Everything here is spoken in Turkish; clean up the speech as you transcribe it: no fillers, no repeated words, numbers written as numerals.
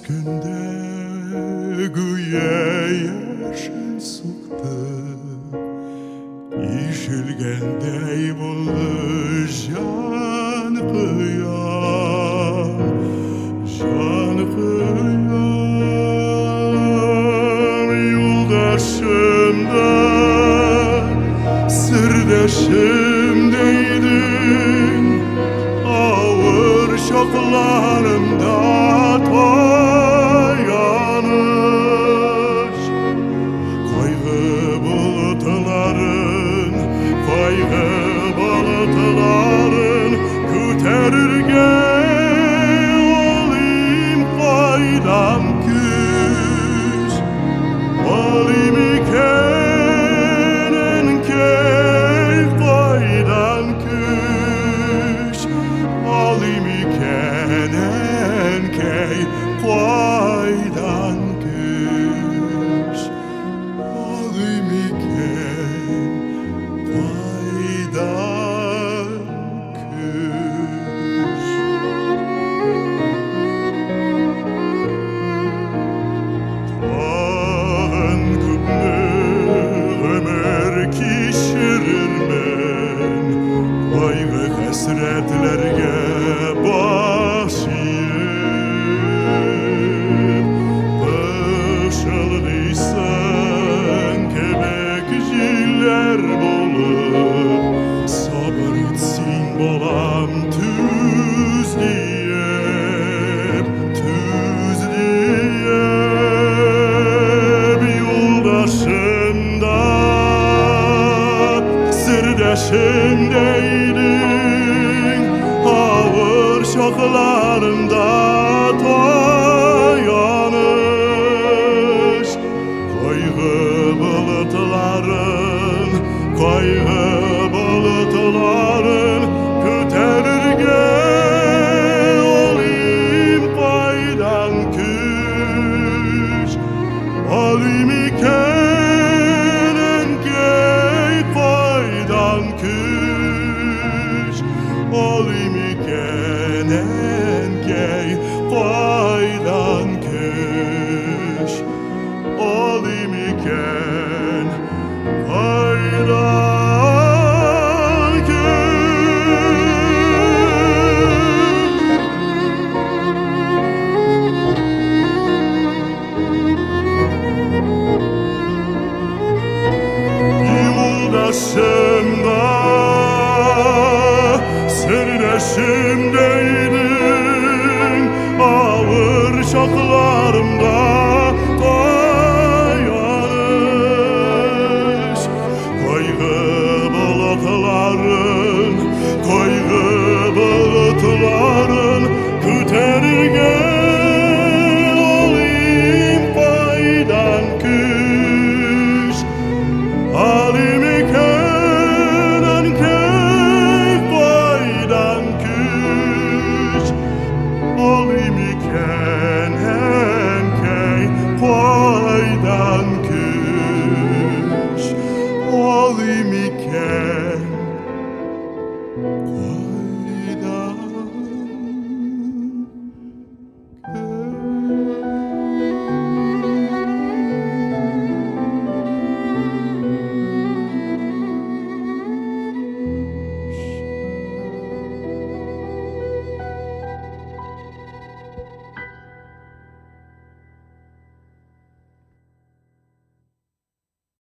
күндә гүя яшен суқты, ишелгәндәй булды жан кыям, жан кыям. Юлдашымда, sırdaşımdaydın, ağır şoklarımda tayanış. Kaygı bulutların küterirge olayım faydam küs, olayım iken enkey faydan küs, olayım iken enkey faydan küs, olayım iken faydan küs. Tağın küpnü ömür kişirirmen, kaygı-hәсрәтләргә baş eğip. Işıldıysan kebek jiller bulup, sabır etsin bolam tüz diyep, tüz diyep. Yoldaşımda, sırdaşımdaydın, ağır şoklarımda tayanış. Kaygı bulutların küterirge olayım faydan küs, olayım iken enkey faydan küs, olayım iken enkey faydan küs, olayım iken faydan küs. Yoldaşımda, sırdaşımdaydın, ağır şoklarımda